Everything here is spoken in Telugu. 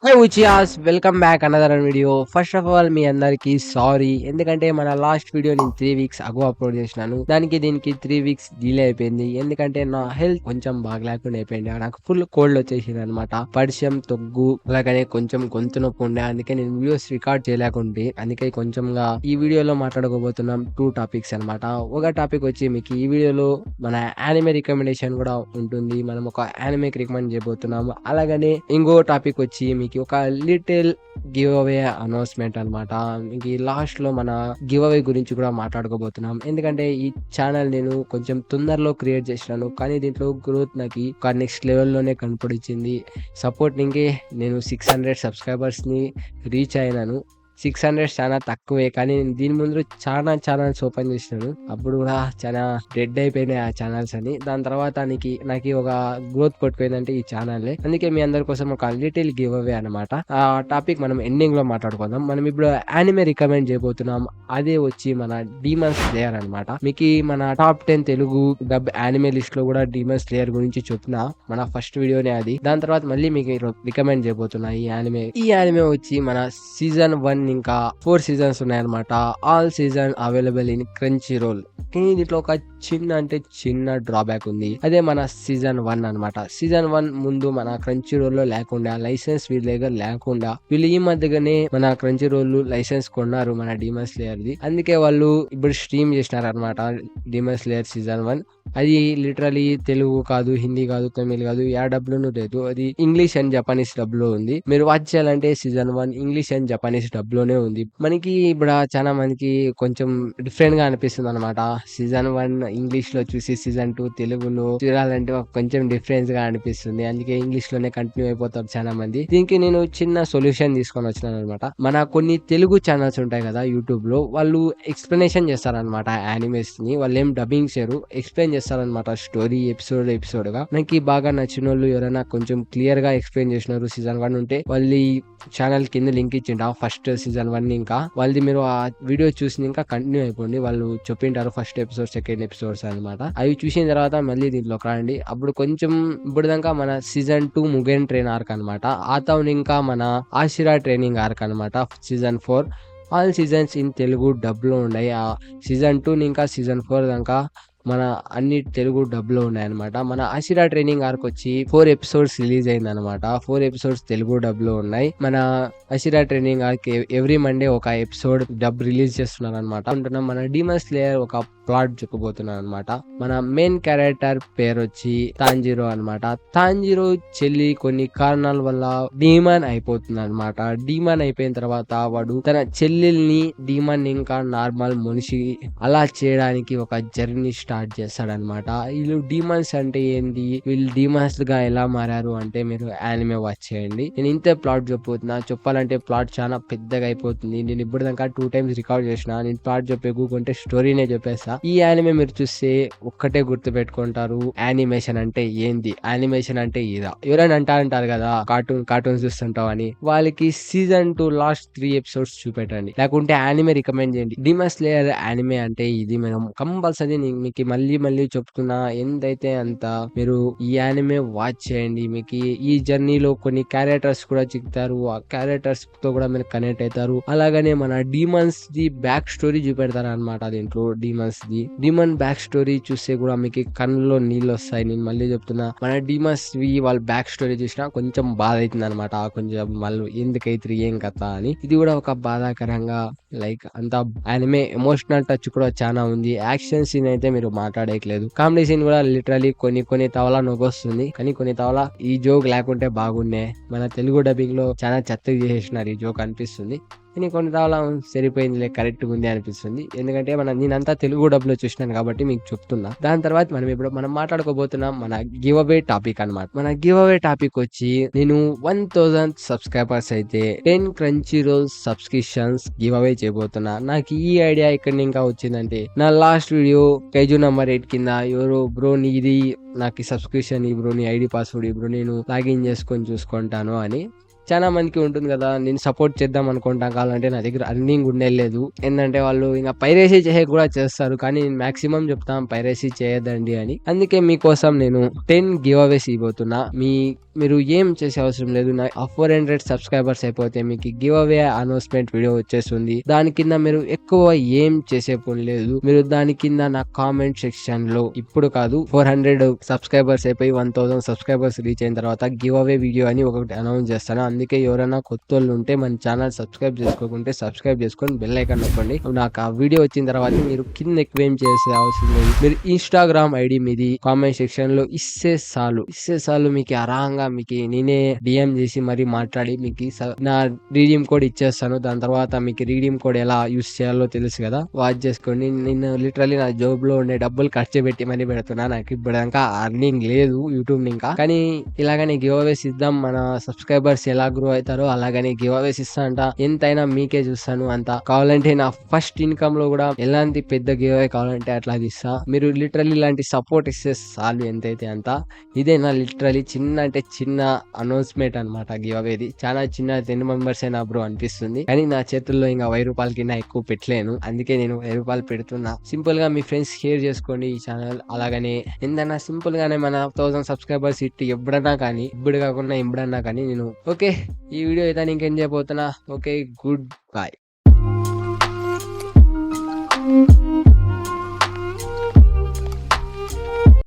హై ఉచియాస్ welcome back another video. First of all మీ అందరికి సారీ, ఎందుకంటే మన లాస్ట్ వీడియో నేను 3 వీక్స్ అగో అప్లోడ్ చేసినాను. దీనికి 3 వీక్స్ డిలే అయిపోయింది. ఎందుకంటే నా హెల్త్ కొంచెం బాగలేకుండా అయిపోయింది. నాకు ఫుల్ కోల్డ్ వచ్చేసింది అనమాట. పరిచయం తొగ్గు అలాగనే కొంచెం గొంతు నొప్పి ఉండే, అందుకే నేను వీడియోస్ రికార్డ్ చేయలేకుంటే. అందుకే కొంచెంగా ఈ వీడియోలో మాట్లాడుకోబోతున్నాం 2 టాపిక్స్ అనమాట. ఒక టాపిక్ వచ్చి మీకు ఈ వీడియోలో మన యానిమే రికమెండేషన్ కూడా ఉంటుంది. మనం ఒక యానిమేకి రికమెండ్ చేయబోతున్నాము. అలాగనే ఇంకో టాపిక్ వచ్చి మీకు ఒక లిటిల్ గివ్ అవే అనౌన్స్మెంట్ అనమాట. మీకు లాస్ట్ లో మన గివ్ అవే గురించి కూడా మాట్లాడుకోబోతున్నాం. ఎందుకంటే ఈ ఛానల్ నేను కొంచెం తొందరలో క్రియేట్ చేసినాను, కానీ దీంట్లో గ్రోత్ నాకు ఒక నెక్స్ట్ లెవెల్లోనే కనపడిచ్చింది. సపోర్ట్ ఇంకే నేను 600 సబ్స్క్రైబర్స్ ని రీచ్ అయినాను. 600 చాలా తక్కువే, కానీ నేను దీని ముందు చాలా ఛానల్స్ ఓపెన్ చేసినాను. అప్పుడు కూడా చాలా డెడ్ అయిపోయినాయి ఆ ఛానల్స్ అని. దాని తర్వాత నాకు ఒక గ్రోత్ కొట్టుపోయిందంటే ఈ ఛానల్. అందుకే మీ అందరి కోసం ఒక లిటిల్ గివ్ అవే అనమాట. ఆ టాపిక్ మనం ఎండింగ్ లో మాట్లాడుకుందాం. మనం ఇప్పుడు యానిమే రికమెండ్ చేయబోతున్నాం. అదే వచ్చి మన డీమన్ స్లేయర్ అనమాట. మీకు మన top 10 Telugu dub anime list లో కూడా డీమన్ స్లేయర్ గురించి చెప్పిన మన ఫస్ట్ వీడియోనే అది. దాని తర్వాత మళ్ళీ మీకు రికమెండ్ చేయబోతున్నా ఈ యానిమే వచ్చి మన సీజన్ 1 ఇంకా 4 సీజన్స్ ఉన్నాయన్నమాట. All season available in Crunchyroll. కానీ దీంట్లో ఒక చిన్న డ్రాబ్యాక్ ఉంది. అదే మన సీజన్ 1 అనమాట. సీజన్ 1 ముందు మన క్రంచీ రోల్ లో లేకుండా, లైసెన్స్ వీళ్ళ దగ్గర లేకుండా, వీళ్ళు ఈ మధ్యగానే మన క్రంచీ రోల్ లైసెన్స్ కొన్నారు మన డీమన్ స్లేయర్ ది. అందుకే వాళ్ళు ఇప్పుడు స్ట్రీమ్ చేసినారు అనమాట డీమన్ స్లేయర్ సీజన్ 1. అది లిటరలీ తెలుగు కాదు, హిందీ కాదు, తమిళ్ కాదు, యా డబ్లోనూ లేదు. అది ఇంగ్లీష్ అండ్ జపానీస్ డబ్ లో ఉంది. మీరు వాచ్ చేయాలంటే season 1 English and Japanese dub లోనే ఉంది. మనకి ఇప్పుడు చాలా మందికి కొంచెం డిఫరెంట్ గా అనిపిస్తుంది అనమాట. సీజన్ 1 ఇంగ్లీష్ లో చూసి సీజన్ 2 తెలుగులో చూడాలంటే కొంచెం డిఫరెన్స్ గా అనిపిస్తుంది. అందుకే ఇంగ్లీష్ లోనే కంటిన్యూ అయిపోతారు చాలా మంది. దీనికి నేను చిన్న సొల్యూషన్ తీసుకొని వచ్చినాను అనమాట. మన కొన్ని తెలుగు ఛానల్స్ ఉంటాయి కదా యూట్యూబ్ లో, వాళ్ళు ఎక్స్ప్లెనేషన్ చేస్తారనమాట యానిమేస్ ని. వాళ్ళు ఏం డబ్బింగ్ చేయరు, ఎక్స్ప్లెయిన్ చేస్తారనమాట స్టోరీ ఎపిసోడ్ గా. నాకు బాగా నచ్చిన వాళ్ళు ఎవరైనా కొంచెం క్లియర్ గా ఎక్స్ప్లెయిన్ చేసినారు సీజన్ 1 ఉంటే వాళ్ళ ఛానల్ కింద లింక్ ఇచ్చిండ ఫస్ట్ సీజన్ 1 ఇంకా వాళ్ళది. మీరు ఆ వీడియో చూసి ఇంకా కంటిన్యూ అయిపోండి. వాళ్ళు చెప్పింటారు ఫస్ట్ ఎపిసోడ్ సెకండ్ ఎపిసోడ్స్ అనమాట. అవి చూసిన తర్వాత మళ్ళీ దీంట్లోకి రండి. అప్పుడు కొంచెం ఇప్పుడు దాకా మన సీజన్ 2 ముగెన్ ట్రైన్ ఆర్క్ అనమాట. ఆ టౌన్ ఇంకా మన ఆశిరా ట్రైనింగ్ ఆర్క్ అనమాట season 4. All seasons in Telugu dub లో ఉన్నాయి. ఆ సీజన్ 2 ఇంకా సీజన్ 4 దాకా మన అన్ని తెలుగు డబ్ లో ఉన్నాయన్నమాట. మన ఆశిరా ట్రైనింగ్ ఆర్క్ వచ్చి 4 ఎపిసోడ్స్ రిలీజ్ అయింది అనమాట. 4 ఎపిసోడ్స్ తెలుగు డబ్ లో ఉన్నాయి. మన ఆశిరా ట్రైనింగ్ ఆర్క్ ఎవ్రీ మండే ఒక ఎపిసోడ్ డబ్ రిలీజ్ చేస్తున్నారు అనమాట. మన డీమన్ స్లేయర్ ఒక ప్లాట్ చెప్పబోతున్నాను అనమాట. మన మెయిన్ క్యారెక్టర్ పేరు వచ్చి తాంజిరో అనమాట. తాంజిరో చెల్లి కొన్ని కారణాల వల్ల డీమన్ అయిపోతుంది అనమాట. డీమన్ అయిపోయిన తర్వాత వాడు తన చెల్లెల్ని డీమన్ ఇంకా నార్మల్ మనిషి అలా చేయడానికి ఒక జర్నీ స్టార్ట్ చేస్తాడనమాట. వీళ్ళు డీమన్స్ అంటే ఏంటి, వీళ్ళు డీమన్స్ గా ఎలా మారారు అంటే మీరు యానిమే వాచ్ చేయండి. నేను ఇంతే ప్లాట్ చెప్పబోతున్నా. చెప్పాలంటే ప్లాట్ చాలా పెద్దగా అయిపోతుంది. నేను ఇప్పుడు దాకా 2 times రికార్డ్ చేసిన. నేను ప్లాట్ చెప్పేకుంటే స్టోరీనే చెప్పేస్తా. ఈ యానిమే మీరు చూస్తే ఒక్కటే గుర్తు పెట్టుకుంటారు, యానిమేషన్ అంటే ఏంది, యానిమేషన్ అంటే ఇదా. ఎవరైనా అంటారు కదా కార్టూన్స్ చూస్తుంటావు అని. వాళ్ళకి సీజన్ 2 లాస్ట్ 3 ఎపిసోడ్స్ చూపెట్టండి, లేకుంటే యానిమే రికమెండ్ చేయండి. డీమన్ స్లేయర్ యానిమే అంటే ఇది. మనం కంపల్సరీ మీకు మళ్ళీ చెప్తున్నా, ఎంతైతే అంత మీరు ఈ యానిమే వాచ్ చేయండి. మీకు ఈ జర్నీలో కొన్ని క్యారెక్టర్స్ కూడా చిక్కుతారు. ఆ క్యారెక్టర్స్ తో కూడా మీరు కనెక్ట్ అవుతారు. అలాగనే మన డీమన్స్ ది బ్యాక్ స్టోరీ చూపెడతారు అనమాట. దీంట్లో డీమన్ బ్యాక్ స్టోరీ చూస్తే కూడా మీకు కన్నులో నీళ్ళు వస్తాయి. నేను మళ్ళీ చెప్తున్నా, మన డీమన్స్ వాళ్ళ బ్యాక్ స్టోరీ చూసినా కొంచెం బాధ అవుతుంది అనమాట. కొంచెం వాళ్ళు ఎందుకైతే ఏం కథ అని. ఇది కూడా ఒక బాధాకరంగా లైక్ అంత యానిమే ఎమోషనల్ టచ్ కూడా చాలా ఉంది. యాక్షన్ సీన్ అయితే మీరు మాట్లాడేయట్లేదు. కామెడీ సీన్ కూడా లిటరలీ కొన్ని తవలా నొగొస్తుంది, కానీ కొన్ని తవలా ఈ జోక్ లేకుంటే బాగుండే. మన తెలుగు డబ్బింగ్ లో చాలా చెత్తగా చేసేసినారు ఈ జోక్ అనిపిస్తుంది. కానీ కొన్ని తవలా సరిపోయిందిలే, కరెక్ట్ ఉంది అనిపిస్తుంది. ఎందుకంటే నేనంతా తెలుగు డబ్బులో చూసినాను కాబట్టి మీకు చెప్తున్నా. దాని తర్వాత మనం మాట్లాడుకోబోతున్నాం మన గివ్ అవే టాపిక్ అనమాట. మన గివ్ అవే టాపిక్ వచ్చి నేను 1000 సబ్స్క్రైబర్స్ అయితే 10 Crunchyroll subscriptions give away చేయబోతున్నా. నాకు ఈ ఐడియా ఇక్కడ ఇంకా వచ్చిందంటే, నా లాస్ట్ వీడియో కైజు నంబర్ 8 కింద ఎవరో బ్రో నీది నాకు సబ్స్క్రిప్షన్ ఈ బ్రో, నీ ఐడి పాస్వర్డ్ ఈ బ్రో, నేను లాగిన్ చేసుకొని చూసుకుంటాను అని చాలా మందికి ఉంటుంది కదా, నేను సపోర్ట్ చేద్దాం అనుకుంటాం కావాలంటే నా దగ్గర అర్నింగ్ ఉండేలేదు. ఏంటంటే వాళ్ళు ఇంకా పైరసీ చేసే కూడా చేస్తారు, కానీ నేను మాక్సిమం చెప్తాం పైరసీ చేయొద్దండి అని. అందుకే మీకోసం నేను 10 గివ్ అవేస్ ఇవ్వబోతున్నా. మీరు ఏం చేసే అవసరం లేదు. నా 400 సబ్స్క్రైబర్స్ అయిపోతే మీకు గివ్ అవే అనౌన్స్మెంట్ వీడియో వచ్చేస్తుంది. దాని కింద మీరు ఎక్కువ ఏం చేసే పని లేదు. మీరు దాని కింద నా కామెంట్ సెక్షన్ లో ఇప్పుడు కాదు 400 సబ్స్క్రైబర్స్ అయిపోయి 1000 సబ్స్క్రైబర్స్ రీచ్ అయిన తర్వాత గివ్ అవే వీడియో అని ఒకటి అనౌన్స్ చేస్తాను. అందుకే ఎవరైనా కొత్త వాళ్ళు ఉంటే మన ఛానల్ సబ్స్క్రైబ్ చేసుకోకుంటే సబ్స్క్రైబ్ చేసుకొని బెల్ ఐకాన్ నొక్కండి. నాకు ఆ వీడియో వచ్చిన తర్వాత మీరు కింద ఎక్కువ ఏం చేసే అవసరం లేదు. మీరు ఇన్స్టాగ్రామ్ ఐడి మీది కామెంట్ సెక్షన్ లో ఇస్తే చాలు మీకు ఆరాంగా మీకు నేనే డిఎం చేసి మరి మాట్లాడి మీకు నా రీడీమ్ కోడ్ ఇచ్చేస్తాను. దాని తర్వాత మీకు రీడీమ్ కోడ్ ఎలా యూస్ చేయాలో తెలుసు కదా, వాచ్ చేసుకోండి. నేను లిటరల్లీ నా జాబ్ లో ఉండే డబ్బులు ఖర్చు పెట్టి మరీ పెడుతున్నా. నాకు ఇప్పుడు ఇంకా అర్నింగ్ లేదు యూట్యూబ్ ఇంకా, కానీ ఇలాగనే గివ్ అవేస్ ఇద్దాం. మన సబ్స్క్రైబర్స్ ఎలా గ్రో అవుతారో అలాగనే గివ్ అవేస్ ఇస్తా అంట. ఎంతైనా మీకే చూస్తాను అంత. కావాలంటే నా ఫస్ట్ ఇన్కమ్ లో కూడా ఎలాంటి పెద్ద గివ్ అవే కావాలంటే అట్లా ఇస్తా. మీరు లిటరల్లీ ఇలాంటి సపోర్ట్ ఇస్తే చాలు, ఎంతైతే అంత. ఇదే నా లిటరలీ చిన్న అనౌన్స్మెంట్ అనమాట. గివ్ అవేది చాలా చిన్న 10 మెంబర్స్ అయినా బ్రో అనిపిస్తుంది, కానీ నా చేతుల్లో ఇంకా 1000 రూపాయల కింద ఎక్కువ పెట్టలేను. అందుకే నేను 1000 రూపాయలు పెడుతున్నా. సింపుల్ గా మీ ఫ్రెండ్స్ షేర్ చేసుకోండి ఈ ఛానల్. అలాగనే ఏందన్నా సింపుల్ గానే మన 1000 సబ్స్క్రైబర్స్ ఇట్టి ఎప్పుడన్నా కానీ, ఇప్పుడు కాకుండా ఎప్పుడన్నా కానీ నేను ఓకే ఈ వీడియో అయితే నేను ఇంకేం చేయబోతున్నా. Okay, good bye.